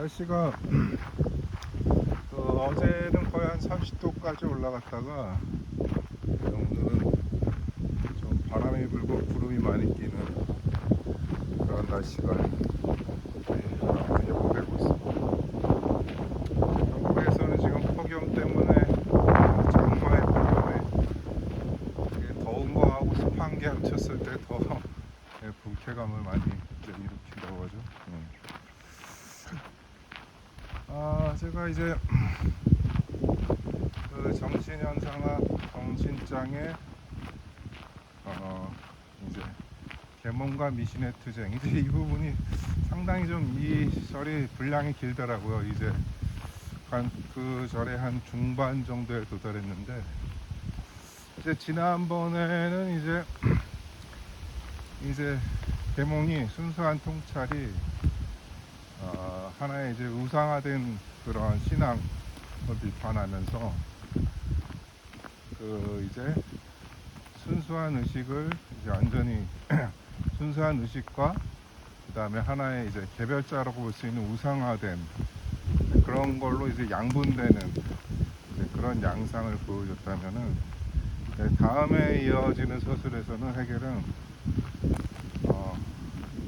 날씨가 어제는 거의 한 30도까지 올라갔다가 오늘은 좀 바람이 불고 구름이 많이 끼는 그런 날씨가 예보되고 있습니다. 한국에서는 지금 폭염 때문에 장마의 폭염에 이게 더운 거하고 습한 게 합쳤을 때 더 불쾌감을 많이 일으킨다고 하죠. 제가 이제 그 정신현상학 정신장애 이제 계몽과 미신의 투쟁, 이제 이 부분이 상당히 좀 이 절이 분량이 길더라고요. 이제 그 절의 한 중반 정도에 도달했는데, 이제 지난번에는 이제 계몽이 순수한 통찰이 하나의 이제 우상화된 그런 신앙을 비판하면서 그 이제 순수한 의식을 이제 완전히 순수한 의식과 그 다음에 하나의 이제 개별자라고 볼 수 있는 우상화된 그런 걸로 이제 양분되는 이제 그런 양상을 보여줬다면은, 다음에 이어지는 서술에서는 해겔은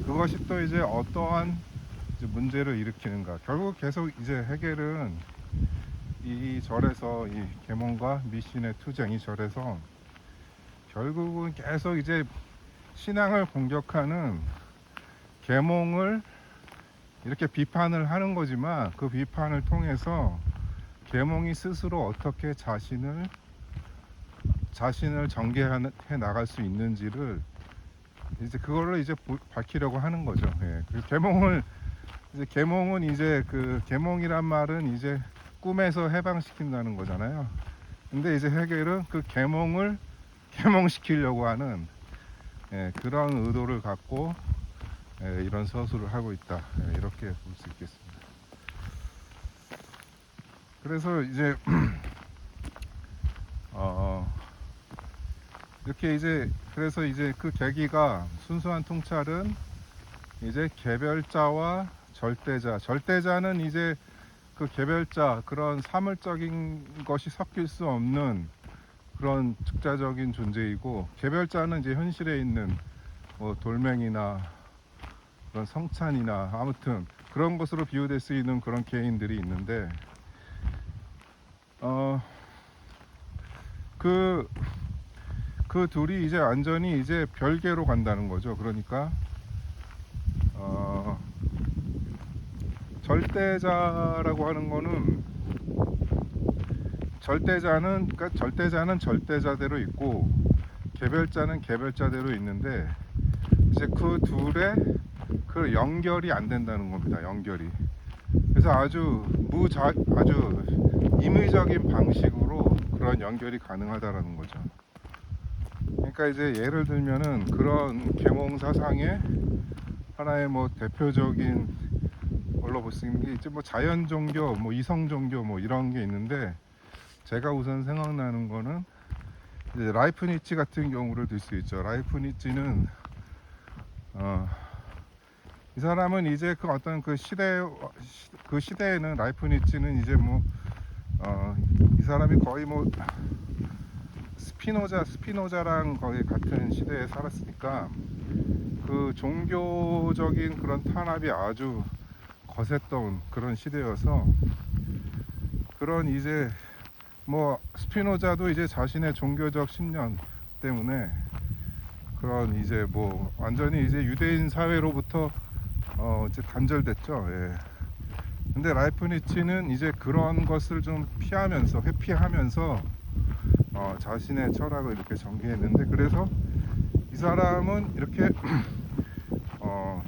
그것이 또 이제 어떠한 이제 문제를 일으키는가. 결국 계속 이제 해겔은 이 절에서 이 계몽과 미신의 투쟁, 이 절에서 결국은 계속 이제 신앙을 공격하는 계몽을 이렇게 비판을 하는 거지만, 그 비판을 통해서 계몽이 스스로 어떻게 자신을 전개해 나갈 수 있는지를 이제 그거를 이제 밝히려고 하는 거죠. 그 계몽은 이제 그 계몽이란 말은 이제 꿈에서 해방시킨다는 거잖아요. 근데 이제 해겔은 그 계몽을 계몽시키려고 하는 그런 의도를 갖고 이런 서술을 하고 있다, 이렇게 볼 수 있겠습니다. 그래서 이제 이렇게 이제 그래서 이제 그 계기가 순수한 통찰은 이제 개별자와 절대자는 이제 그 개별자, 그런 사물적인 것이 섞일 수 없는 그런 즉자적인 존재이고, 개별자는 이제 현실에 있는 뭐 돌멩이나 그런 성찬이나 아무튼 그런 것으로 비유될 수 있는 그런 개인들이 있는데, 그 둘이 이제 완전히 이제 별개로 간다는 거죠. 그러니까 절대자라고 하는 거는, 그러니까 절대자는 절대자대로 있고 개별자는 개별자대로 있는데, 이제 그 둘의 그 연결이 안 된다는 겁니다. 연결이. 그래서 아주 임의적인 방식으로 그런 연결이 가능하다라는 거죠. 그러니까 이제 예를 들면은 그런 계몽 사상의 하나의 뭐 대표적인 걸로 볼 수 있는 게 이제 뭐 자연 종교, 뭐 이성 종교, 뭐 이런 게 있는데, 제가 우선 생각나는 거는 이제 라이프니츠 같은 경우를 들 수 있죠. 라이프니츠는 이 사람은 이제 그 어떤 그 시대에는 라이프니츠는 이제 뭐 이 사람이 거의 뭐 스피노자랑 거의 같은 시대에 살았으니까 그 종교적인 그런 탄압이 아주 거셌던 그런 시대여서, 그런 이제 뭐 스피노자도 이제 자신의 종교적 신념 때문에 그런 이제 뭐 완전히 이제 유대인 사회로부터 이제 단절됐죠. 근데 라이프니츠는 이제 그런 것을 좀 회피하면서 자신의 철학을 이렇게 전개했는데, 그래서 이 사람은 이렇게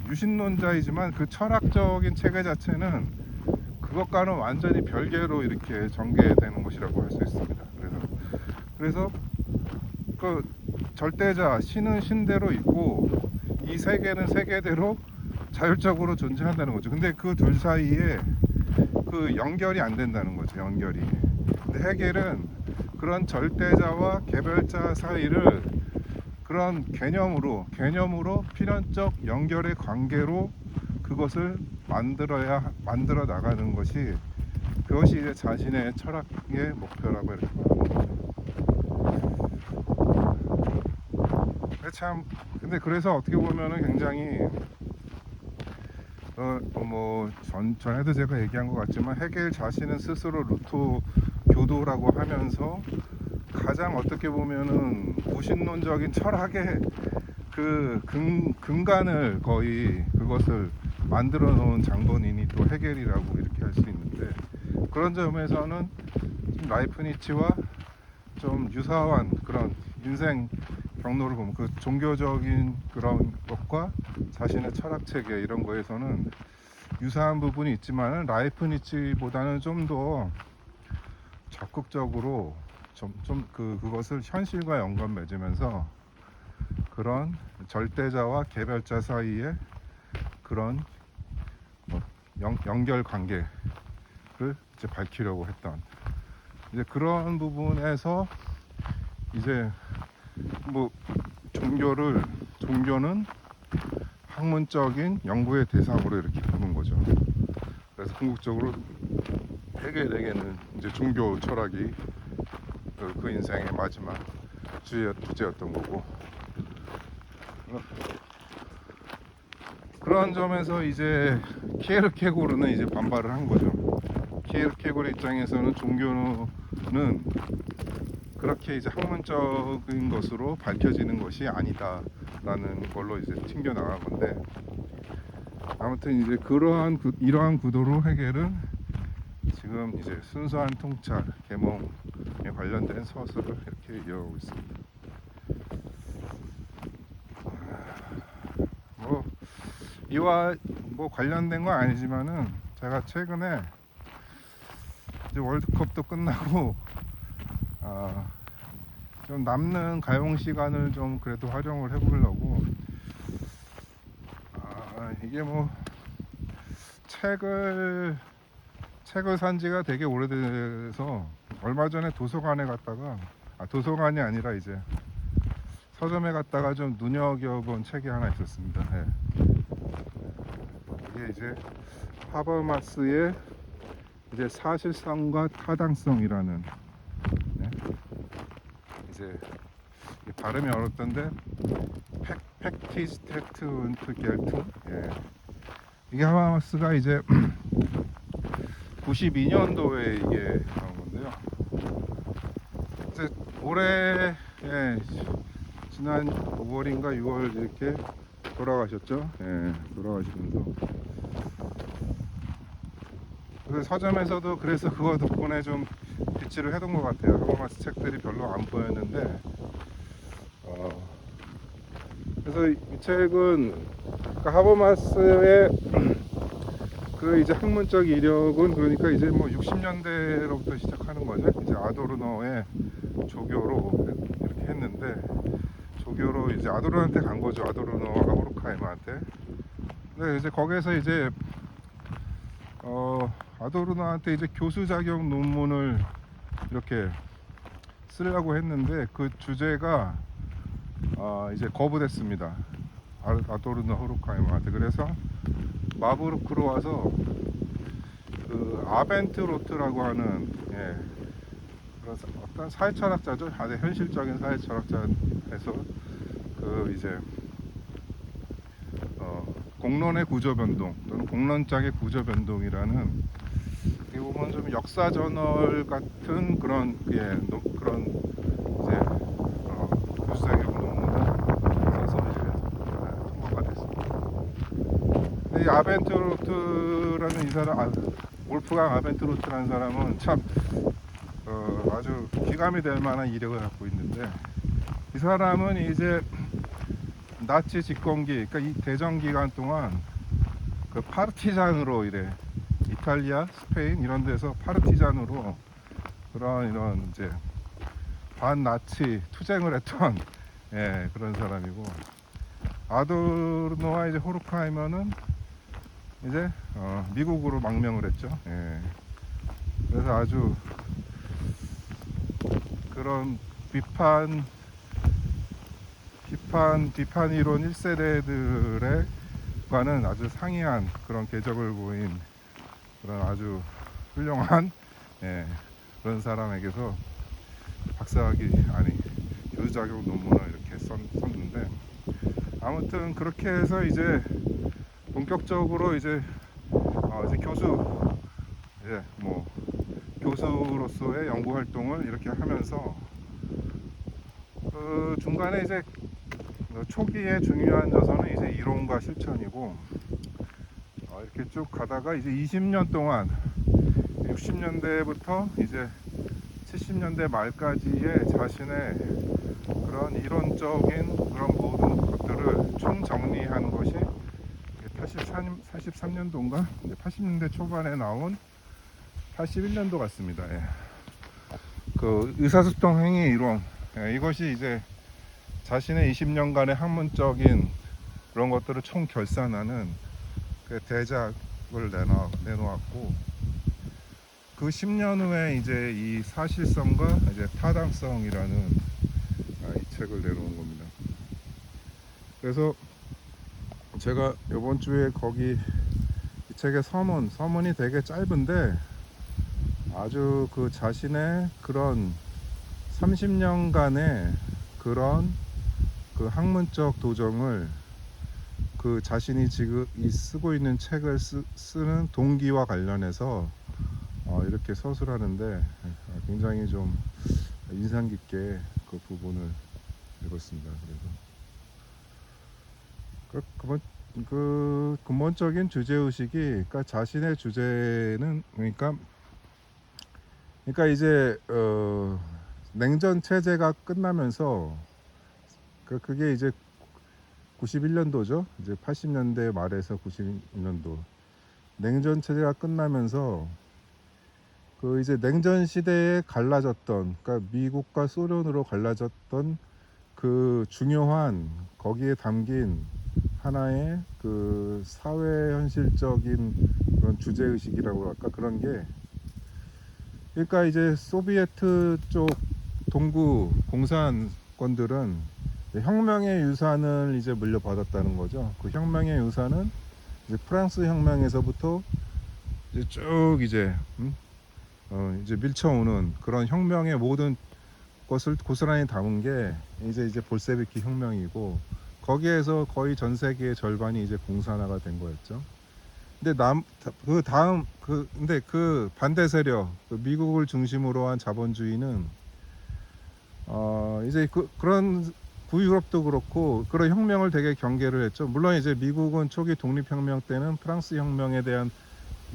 유신론자이지만 그 철학적인 체계 자체는 그것과는 완전히 별개로 이렇게 전개되는 것이라고 할 수 있습니다. 그래서 그 절대자, 신은 신대로 있고 이 세계는 세계대로 자율적으로 존재한다는 거죠. 근데 그 둘 사이에 그 연결이 안 된다는 거죠. 연결이. 근데 해겔은 그런 절대자와 개별자 사이를 그런 개념으로 필연적 연결의 관계로 그것을 만들어 나가는 것이, 그것이 이제 자신의 철학의 목표라고 이렇게 말하는 거죠. 참, 근데 그래서 어떻게 보면은 굉장히 전에도 제가 얘기한 것 같지만 헤겔 자신은 스스로 루소 교도라고 하면서 가장 어떻게 보면은 무신론적인 철학의 그 근간을 거의 그것을 만들어 놓은 장본인이 또 헤겔이라고 이렇게 할 수 있는데, 그런 점에서는 좀 라이프니츠와 좀 유사한 그런 인생 경로를 보면 그 종교적인 그런 것과 자신의 철학 체계 이런 거에서는 유사한 부분이 있지만 라이프니츠보다는 좀 더 적극적으로 그것을 현실과 연관 맺으면서 그런 절대자와 개별자 사이에 그런 연결 관계를 이제 밝히려고 했던, 이제 그런 부분에서 이제 종교는 학문적인 연구의 대상으로 이렇게 보는 거죠. 그래서 궁극적으로 헤겔에게는 이제 종교 철학이 그 인생의 마지막 주제였던 거고, 그런 점에서 이제 키에르케고르는 이제 반발을 한 거죠. 키에르케고르 입장에서는 종교는 그렇게 이제 학문적인 것으로 밝혀지는 것이 아니다라는 걸로 이제 튕겨 나간 건데, 아무튼 이제 이러한 구도로 헤겔은 지금 이제 순수한 통찰, 계몽에 관련된 서술을 이렇게 이어가고 있습니다. 이와 관련된 건 아니지만은 제가 최근에 이제 월드컵도 끝나고 좀 남는 가용 시간을 좀 그래도 활용을 해보려고 이게 책을 산 지가 되게 오래돼서 얼마 전에 도서관에 갔다가 도서관이 아니라 이제 서점에 갔다가 좀 눈여겨본 책이 하나 있었습니다. 네. 이게 이제 하버마스의 이제 사실성과 타당성이라는, 네. 이제 발음이 어렵던데 팩티스테트 운트 겔트, 예. 이게 하버마스가 이제 92년도에 이게 나온 건데요. 이제 올해 지난 5월인가 6월 이렇게 돌아가셨죠. 예, 돌아가시면서 그래서 서점에서도 그래서 그거 덕분에 좀 비치를 해둔 것 같아요. 하버마스 책들이 별로 안 보였는데 그래서 이 책은 그러니까 하버마스의 그 이제 학문적 이력은 그러니까 이제 60년대로부터 시작하는 거죠. 이제 아도르노의 조교로 이렇게 했는데, 조교로 이제 아도르노한테 간 거죠. 아도르노와 호르카이머한테. 근데 이제 거기에서 이제 아도르노한테 이제 교수 자격 논문을 이렇게 쓰려고 했는데 그 주제가 이제 거부됐습니다. 아도르노 호르카이머한테. 그래서 마부르크로 와서 그 아벤트로트라고 하는 어떤 사회철학자죠. 아주 현실적인 사회철학자에서 그 이제 공론의 구조변동 또는 공론장의 구조변동이라는, 어떻게 보면 좀 역사 저널 같은 그런 그런 이제 교수자격 논문을 써서 이제 통과가 됐습니다. 근데 이 아벤트로트라는 이 사람, 올프강 아벤트로트라는 사람은 참 아주 귀감이 될 만한 이력을 갖고 있는데, 이 사람은 이제 나치 집권기, 그러니까 이 대전 기간 동안 그 파르티잔으로 이탈리아, 스페인 이런 데서 파르티잔으로 이런 이제 반나치 투쟁을 했던 그런 사람이고, 아도르노와 이제 호르카이머는 이제 미국으로 망명을 했죠. 그래서 아주 그런 비판 이론 1세대들의 과는 아주 상이한 그런 궤적을 보인 그런 아주 훌륭한 예, 그런 사람에게서 박사학위 아니 교수 자격 논문을 이렇게 썼는데, 아무튼 그렇게 해서 이제 본격적으로 이제 이제 뭐 교수로서의 연구 활동을 이렇게 하면서 그 중간에 이제 초기에 중요한 요소는 이제 이론과 실천이고, 이렇게 쭉 가다가 이제 20년 동안 60년대부터 이제 70년대 말까지의 자신의 그런 이론적인 그런 모든 것들을 총정리하는 것이 83년도인가 80년대 초반에 나온 81년도 같습니다. 예. 그 의사소통 행위 이론, 이것이 이제 자신의 20년간의 학문적인 그런 것들을 총 결산하는 그 대작을 내놓았고, 그 10년 후에 이제 이 사실성과 이제 타당성이라는 이 책을 내놓은 겁니다. 그래서 제가 이번 주에 거기 이 책의 서문이 되게 짧은데 아주 그 자신의 그런 30년간의 그런 그 학문적 도정을 그 자신이 지금 쓰고 있는 책을 쓰는 동기와 관련해서 이렇게 서술하는데 굉장히 좀 인상 깊게 그 부분을 읽었습니다. 그래서 그 근본적인 주제의식이, 그러니까 자신의 주제는 그러니까 이제 냉전 체제가 끝나면서 그게 이제 91년도죠. 이제 80년대 말에서 91년도 냉전 체제가 끝나면서 그 이제 냉전 시대에 갈라졌던, 그러니까 미국과 소련으로 갈라졌던 그 중요한 거기에 담긴 하나의 그 사회 현실적인 그런 주제 의식이라고 할까, 그런 게, 그러니까 이제 소비에트 쪽 동구 공산권들은 혁명의 유산을 이제 물려받았다는 거죠. 그 혁명의 유산은 이제 프랑스 혁명에서부터 이제 쭉 이제 이제 밀쳐오는 그런 혁명의 모든 것을 고스란히 담은 게 이제 볼세비키 혁명이고, 거기에서 거의 전 세계의 절반이 이제 공산화가 된 거였죠. 근데 근데 그 반대 세력, 그 미국을 중심으로 한 자본주의는 이제 그런 구유럽도 그렇고 그런 혁명을 되게 경계를 했죠. 물론 이제 미국은 초기 독립혁명 때는 프랑스 혁명에 대한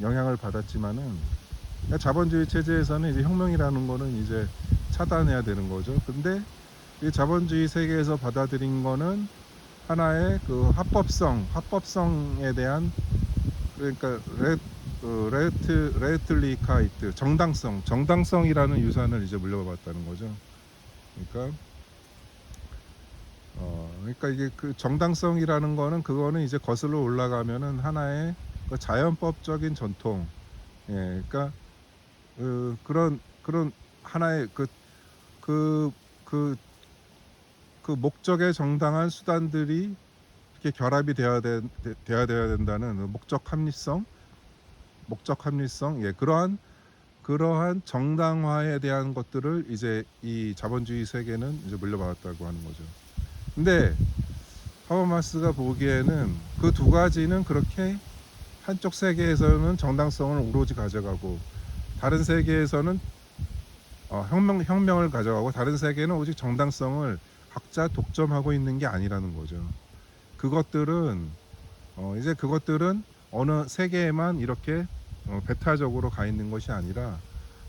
영향을 받았지만은, 자본주의 체제에서는 이제 혁명이라는 거는 이제 차단해야 되는 거죠. 근데 이 자본주의 세계에서 받아들인 거는 하나의 그 합법성에 대한, 그러니까 레트리카이트, 정당성이라는 유산을 이제 물려받았다는 거죠. 그러니까 이게 그 정당성이라는 거는, 그거는 이제 거슬러 올라가면은 하나의 그 자연법적인 전통, 그러니까 그런 하나의 그 목적에 정당한 수단들이 이렇게 결합이 되어야 된다는 목적 합리성, 그러한 정당화에 대한 것들을 이제 이 자본주의 세계는 이제 물려받았다고 하는 거죠. 근데 하버마스가 보기에는 그 두 가지는 그렇게, 한쪽 세계에서는 정당성을 오로지 가져가고 다른 세계에서는 혁명을 가져가고, 다른 세계는 오직 정당성을 각자 독점하고 있는 게 아니라는 거죠. 그것들은 어느 세계에만 이렇게 배타적으로 가 있는 것이 아니라,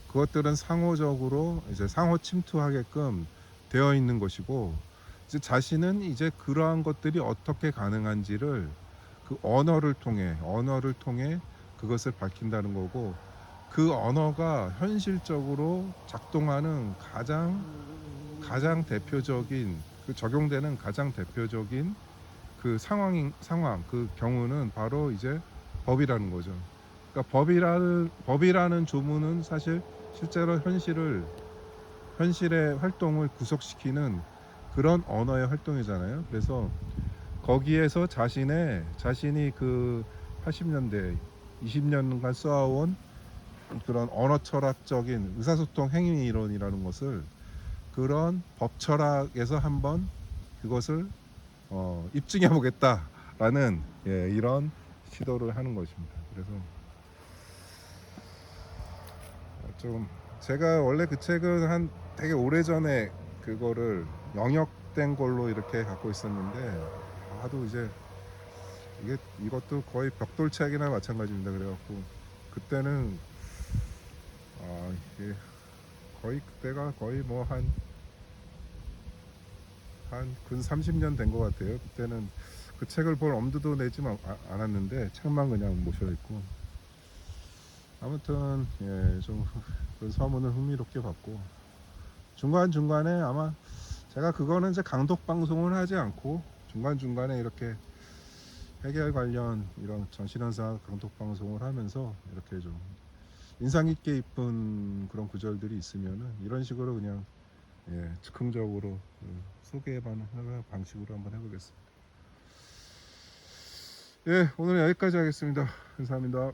그것들은 상호적으로 이제 상호 침투하게끔 되어 있는 것이고, 이제 자신은 이제 그러한 것들이 어떻게 가능한지를 그 언어를 통해 그것을 밝힌다는 거고, 그 언어가 현실적으로 작동하는 가장 대표적인, 그 적용되는 가장 대표적인 그 상황, 그 경우는 바로 이제 법이라는 거죠. 그러니까 법이라는 조문은 사실 실제로 현실의 활동을 구속시키는 그런 언어의 활동이잖아요. 그래서 거기에서 자신이 그 80년대 20년간 쌓아온 그런 언어 철학적인 의사소통 행위 이론이라는 것을 그런 법 철학에서 한번 그것을 입증해 보겠다라는 이런 시도를 하는 것입니다. 그래서 좀 제가 원래 그 책은 한 되게 오래 전에 그거를 영역된 걸로 이렇게 갖고 있었는데 하도 이제 이것도 거의 벽돌책이나 마찬가지입니다. 그래갖고 그때는 이게 거의 그때가 거의 뭐 한 근 30년 된 것 같아요. 그때는 그 책을 볼 엄두도 내지 않았는데 책만 그냥 모셔 있고 아무튼 좀 그 서문을 흥미롭게 봤고 중간 중간에 아마 제가 그거는 이제 강독 방송을 하지 않고 중간 중간에 이렇게 해결 관련 이런 정신현상 강독 방송을 하면서 이렇게 좀 인상 깊게 입은 그런 구절들이 있으면은 이런 식으로 그냥 즉흥적으로 소개해보는 방식으로 한번 해보겠습니다. 오늘 여기까지 하겠습니다. 감사합니다.